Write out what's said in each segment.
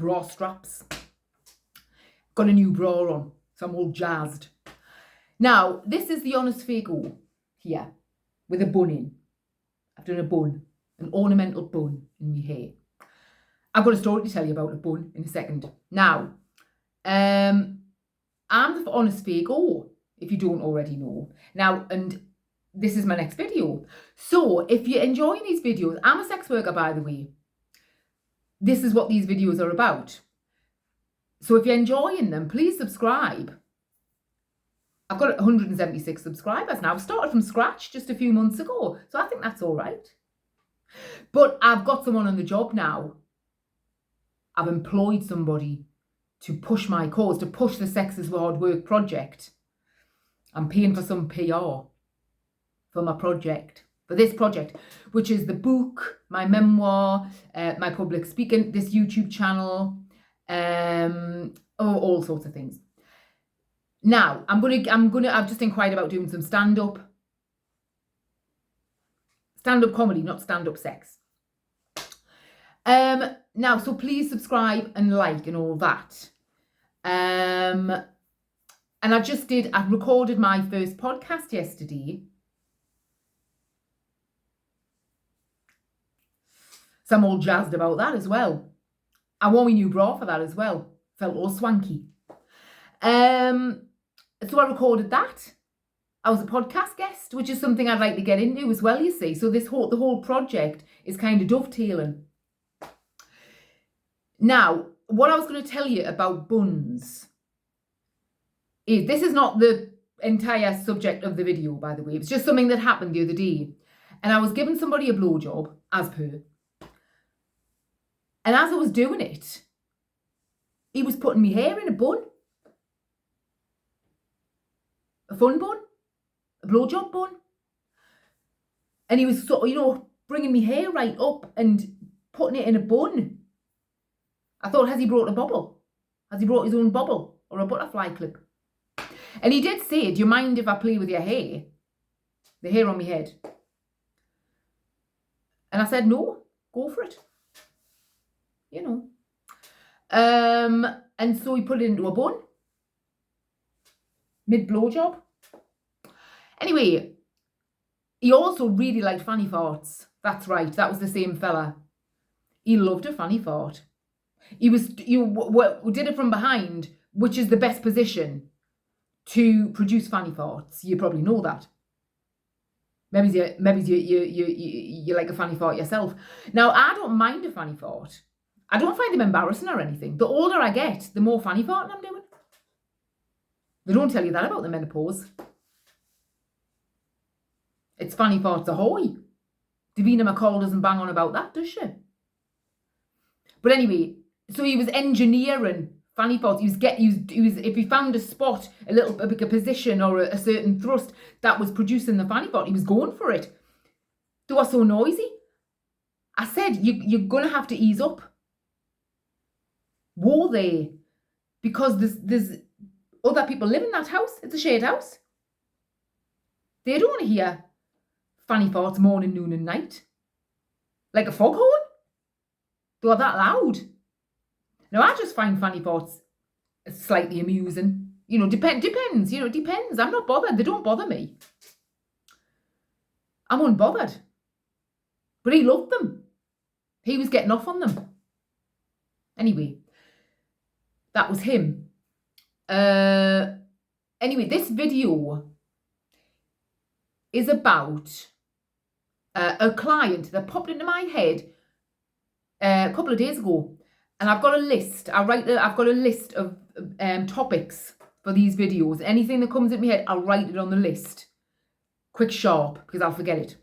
bra straps. Got a new bra on, so I'm all jazzed. Now, this is the Honest Fago here, with a bun in. I've done a bun, an ornamental bun in my hair. I've got a story to tell you about a bun in a second. Now, I'm the Honest Fago, if you don't already know. Now, and this is my next video. So, if you're enjoying these videos, I'm a sex worker, by the way. This is what these videos are about. So if you're enjoying them, please subscribe. I've got 176 subscribers now. I started from scratch just a few months ago. So I think that's all right. But I've got someone on the job now. I've employed somebody to push my cause, to push the Sex is Hard Work project. I'm paying for some PR for my project. For this project, which is the book, my memoir, my public speaking, this YouTube channel, all sorts of things. Now, I've just inquired about doing some stand-up comedy, not stand-up sex. Now, so please subscribe and like and all that. And I recorded my first podcast yesterday. So I'm all jazzed about that as well. I wore my new bra for that as well. Felt all swanky. So I recorded that. I was a podcast guest, which is something I'd like to get into as well, you see. So the whole project is kind of dovetailing. Now, what I was going to tell you about buns is, this is not the entire subject of the video, by the way. It's just something that happened the other day. And I was giving somebody a blowjob, as per. And as I was doing it, he was putting my hair in a bun. A fun bun. A blowjob bun. And he was sort of, bringing my hair right up and putting it in a bun. I thought, has he brought a bubble? Has he brought his own bubble? Or a butterfly clip? And he did say, do you mind if I play with your hair? The hair on my head. And I said, no, go for it. And so he put it into a bun. Mid-blowjob. Anyway, he also really liked fanny farts. That's right, that was the same fella. He loved a fanny fart. He did it from behind, which is the best position to produce fanny farts. You probably know that. Maybe you like a fanny fart yourself. Now, I don't mind a fanny fart. I don't find them embarrassing or anything. The older I get, the more fanny farting I'm doing. They don't tell you that about the menopause. It's fanny farts ahoy. Davina McCall doesn't bang on about that, does she? But anyway, so he was engineering fanny farts. He was if he found a spot, a bigger position or a certain thrust that was producing the fanny fart, he was going for it. They were so noisy. I said, you're going to have to ease up. Whoa there, because there's other people live in that house. It's a shared house. They don't want to hear fanny farts morning, noon and night. Like a foghorn. They're that loud. Now, I just find fanny farts slightly amusing. Depends. It depends. I'm not bothered. They don't bother me. I'm unbothered. But he loved them. He was getting off on them. Anyway, that was him. Anyway, this video is about a client that popped into my head a couple of days ago. And I've got a list. I've got a list of topics for these videos. Anything that comes in my head, I'll write it on the list. Quick, sharp, because I'll forget it.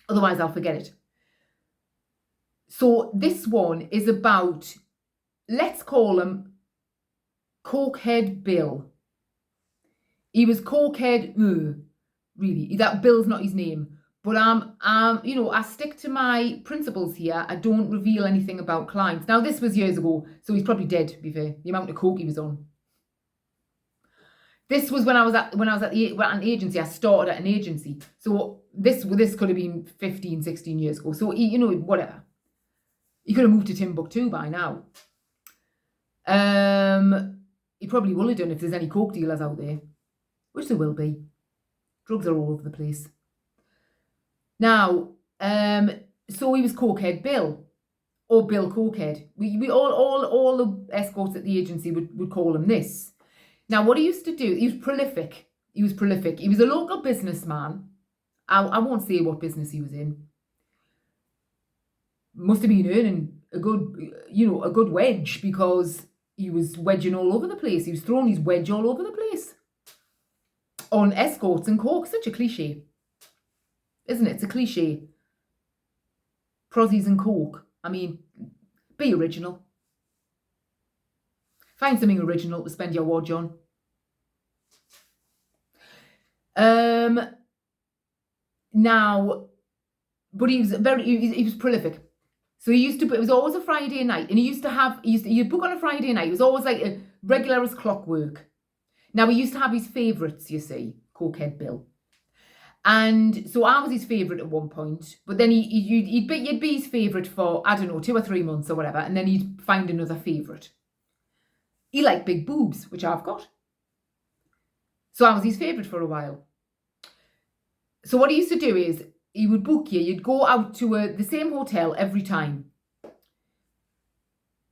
Otherwise, I'll forget it. So this one is about, let's call him Cokehead Bill. He was Cokehead, really. That Bill's not his name. But I stick to my principles here. I don't reveal anything about clients. Now, this was years ago, so he's probably dead, to be fair. The amount of coke he was on. This was when I was at an agency. I started at an agency. So this could have been 15, 16 years ago. So, whatever. He could have moved to Timbuktu by now. He probably will have done if there's any coke dealers out there, which there will be. Drugs are all over the place. Now, so he was Cokehead Bill, or Bill Cokehead. We all the escorts at the agency would call him this. Now, what he used to do, he was prolific. He was a local businessman. I won't say what business he was in. Must have been earning a good wedge, because he was wedging all over the place. He was throwing his wedge all over the place on escorts and coke. Such a cliche, isn't it? It's a cliche. Prozzies and coke. I mean, be original. Find something original to spend your wodge on. Now, but he was prolific. So it was always a Friday night, and you'd book on a Friday night. It was always like a regular as clockwork. Now, he used to have his favourites, you see, Cokehead Bill. And so I was his favourite at one point, but then you'd be his favourite for, I don't know, 2 or 3 months or whatever, and then he'd find another favourite. He liked big boobs, which I've got. So I was his favourite for a while. So what he used to do is, he would book you. You'd go out to the same hotel every time.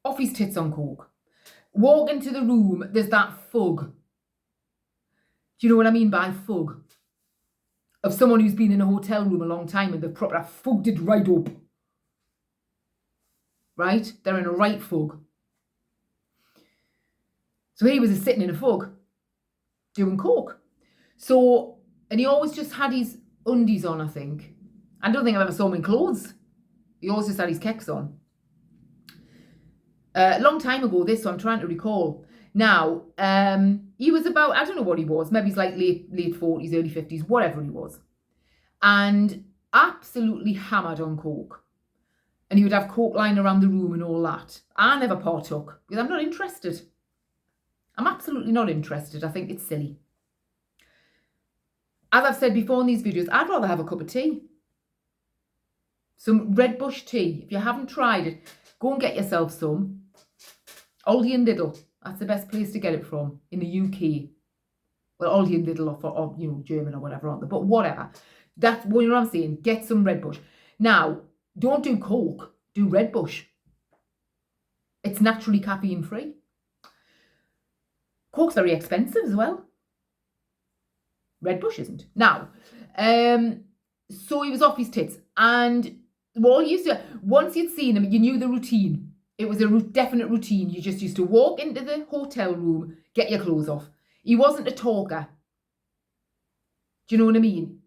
Off his tits on coke. Walk into the room, there's that fug. Do you know what I mean by fug? Of someone who's been in a hotel room a long time and they've proper fugged it right up. Right? They're in a right fug. So he was sitting in a fug, doing coke. So, and he always just had his undies on, I think. I don't think I've ever saw him in clothes. He always just had his kecks on. A long time ago, so I'm trying to recall. Now, he was about, I don't know what he was, maybe he's like late 40s, early 50s, whatever he was. And absolutely hammered on coke. And he would have coke lying around the room and all that. I never partook, because I'm not interested. I'm absolutely not interested. I think it's silly. As I've said before in these videos, I'd rather have a cup of tea. Some Red Bush tea. If you haven't tried it, go and get yourself some. Aldi and Lidl. That's the best place to get it from in the UK. Well, Aldi and Lidl or German or whatever, aren't they? But whatever. That's what I'm saying. Get some Red Bush. Now, don't do Coke. Do Red Bush. It's naturally caffeine free. Coke's very expensive as well. Red Bush isn't. Now, so he was off his tits, and once you'd seen him, you knew the routine. It was a definite routine. You just used to walk into the hotel room, get your clothes off. He wasn't a talker. Do you know what I mean?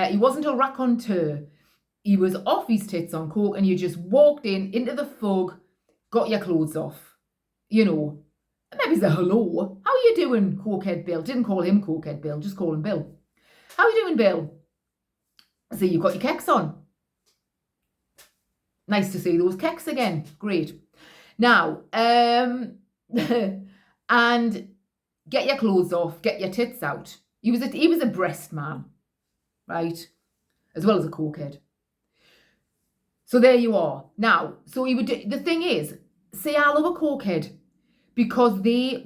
He wasn't a raconteur. He was off his tits on coke, and you just walked into the fug, got your clothes off. You know, maybe say hello. How are you doing, Cokehead Bill? Didn't call him Cokehead Bill, just call him Bill. How are you doing, Bill? So you've got your kecks on. Nice to see those kecks again. Great. Now, and get your clothes off, get your tits out. He was a breast man, right? As well as a cokehead. So there you are. Now, so he would do, the thing is, say I love a cokehead, because they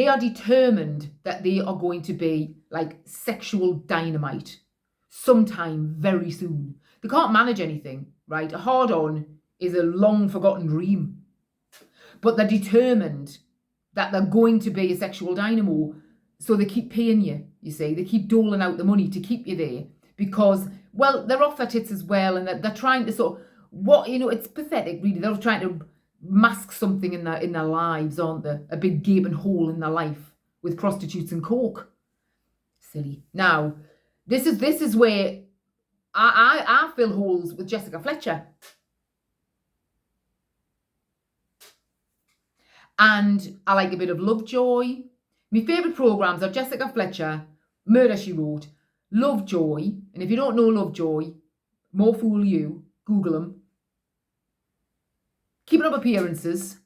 are determined that they are going to be like sexual dynamite sometime very soon. They can't manage anything, right? A hard-on is a long-forgotten dream. But they're determined that they're going to be a sexual dynamo, so they keep paying you, you see. They keep doling out the money to keep you there because, well, they're off their tits as well, and they're trying to it's pathetic, really. They're trying to mask something in their lives, aren't they? A big gaping hole in their life with prostitutes and coke. Silly. Now, this is where I fill holes with Jessica Fletcher. And I like a bit of Lovejoy. My favourite programmes are Jessica Fletcher, Murder, She Wrote, Lovejoy. And if you don't know Lovejoy, more fool you, Google them. Keeping Up Appearances,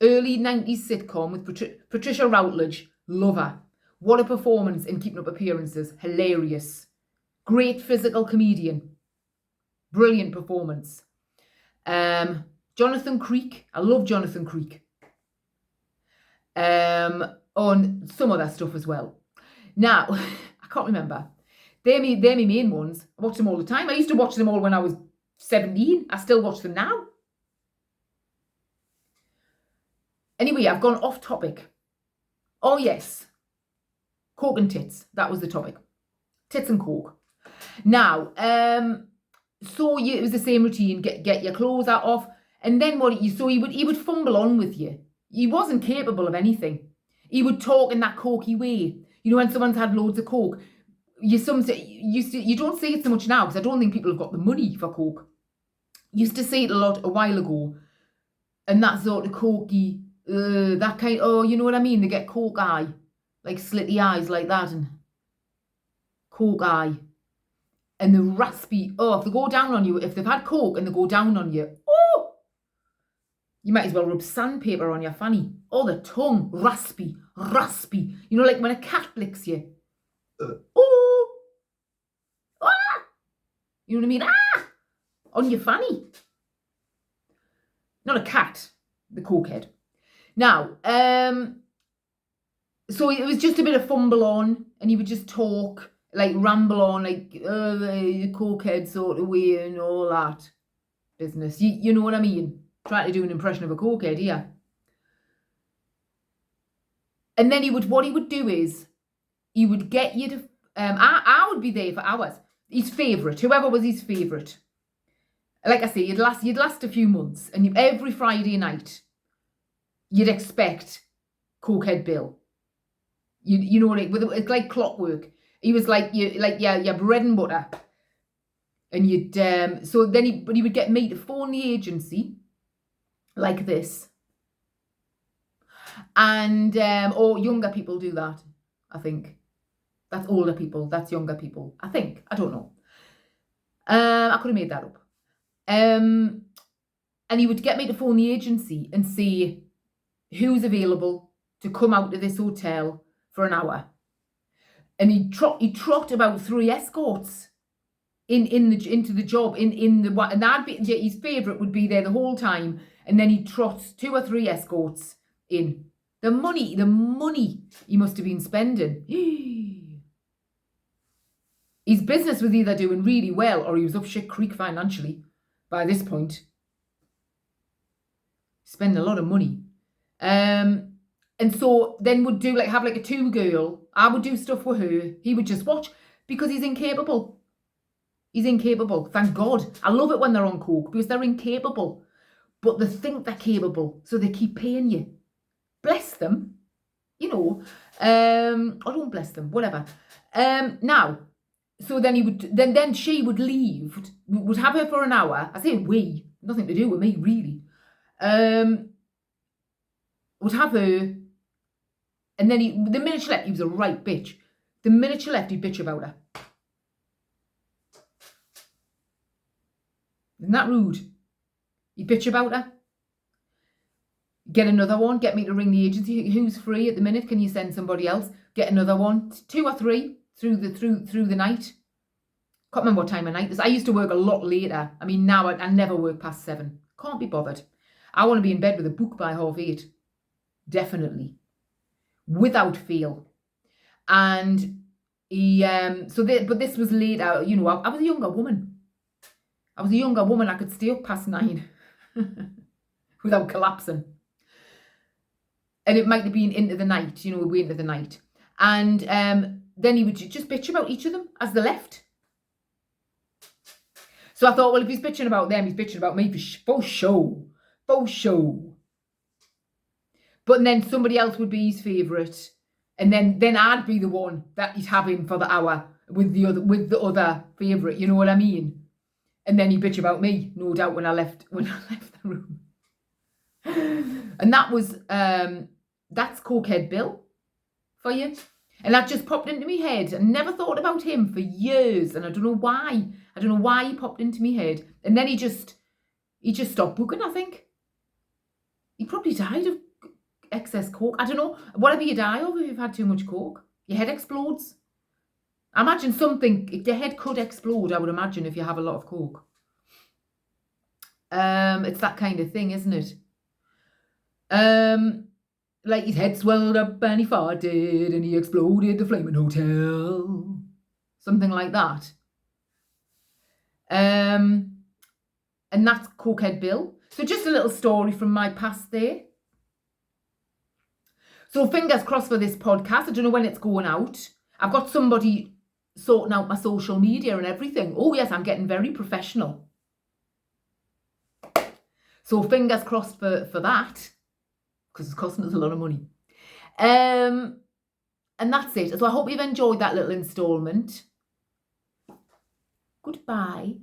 early 90s sitcom with Patricia Routledge, love her. What a performance in Keeping Up Appearances, hilarious. Great physical comedian, brilliant performance. Jonathan Creek, I love Jonathan Creek. on some other stuff as well. Now, I can't remember. They're my main ones. I watch them all the time. I used to watch them all when I was 17. I still watch them now. Anyway, I've gone off topic. Oh, yes. Coke and tits. That was the topic. Tits and coke. Now, so it was the same routine. Get your clothes off. And then he would fumble on with you. He wasn't capable of anything. He would talk in that cokey way. You know, when someone's had loads of coke, you don't see it so much now because I don't think people have got the money for coke. Used to see it a while ago, and that sort of cokey, that kind. Oh, you know what I mean? They get coke eye, like slitty eyes like that, and coke eye, and the raspy. Oh, if they go down on you, if they've had coke and they go down on you, oh, you might as well rub sandpaper on your fanny. Oh, the tongue, raspy. You know, like when a cat licks you. Oh, ah, you know what I mean? Ah, on your fanny. Not a cat, the cokehead. Now, so it was just a bit of fumble on, and he would just talk, like ramble on, like the cokehead sort of way and all that business. You know what I mean? Trying to do an impression of a cokehead here. And then what he would do is, he would get you to, I would be there for hours. His favourite, whoever was his favourite. Like I say, you'd last a few months, and every Friday night, you'd expect Cokehead Bill. You know, it's like clockwork. He was like your bread and butter. And you'd but he would get me to phone the agency like this. And or younger people do that, I think. That's older people, that's younger people, I think. I don't know. I could have made that up. And he would get me to phone the agency and say who's available to come out to this hotel for an hour. And he'd trot about 3 escorts into the job, and that'd be his favourite would be there the whole time, and then he'd trot 2 or 3 escorts in. The money he must have been spending. His business was either doing really well or he was up shit creek financially by this point. Spending a lot of money. And so then would have a 2 girl. I would do stuff with her. He would just watch because he's incapable. He's incapable. Thank God. I love it when they're on coke because they're incapable. But they think they're capable, so they keep paying you. Bless them. You know. Or don't bless them. Whatever. Now, so then he would. Then she would leave. Would have her for an hour. I say we. Nothing to do with me, really. Would have her. And then the minute she left, he was a right bitch. The minute she left, he'd bitch about her. Isn't that rude? He'd bitch about her. Get another one. Get me to ring the agency. Who's free at the minute? Can you send somebody else? Get another one. 2 or 3 through the night. Can't remember what time of night. I used to work a lot later. I mean, now I never work past 7. Can't be bothered. I want to be in bed with a book by 8:30. Definitely. Without fail. And he, but this was later, you know, I was a younger woman. I could stay up past 9 without collapsing. And it might have been into the night, you know, way into the night. And then he would just bitch about each of them as they left. So I thought, well, if he's bitching about them, he's bitching about me for show. For show. But then somebody else would be his favourite. And then I'd be the one that he'd have in for the hour with the other favourite, you know what I mean? And then he'd bitch about me, no doubt, when I left the room. And that was that's Cokehead Bill for you. And that just popped into my head. I never thought about him for years, and I don't know why. I don't know why he popped into my head. And then he just stopped booking, I think. He probably died of excess coke. I don't know. Whatever you die of if you've had too much coke. Your head explodes. I imagine the head could explode, I would imagine, if you have a lot of coke. It's that kind of thing, isn't it? Like his head swelled up and he farted and he exploded the flaming hotel. Something like that. And that's Cokehead Bill. So just a little story from my past there. So fingers crossed for this podcast. I don't know when it's going out. I've got somebody sorting out my social media and everything. Oh yes, I'm getting very professional. So fingers crossed for that, because it's costing us a lot of money. And that's it. So I hope you've enjoyed that little instalment. Goodbye.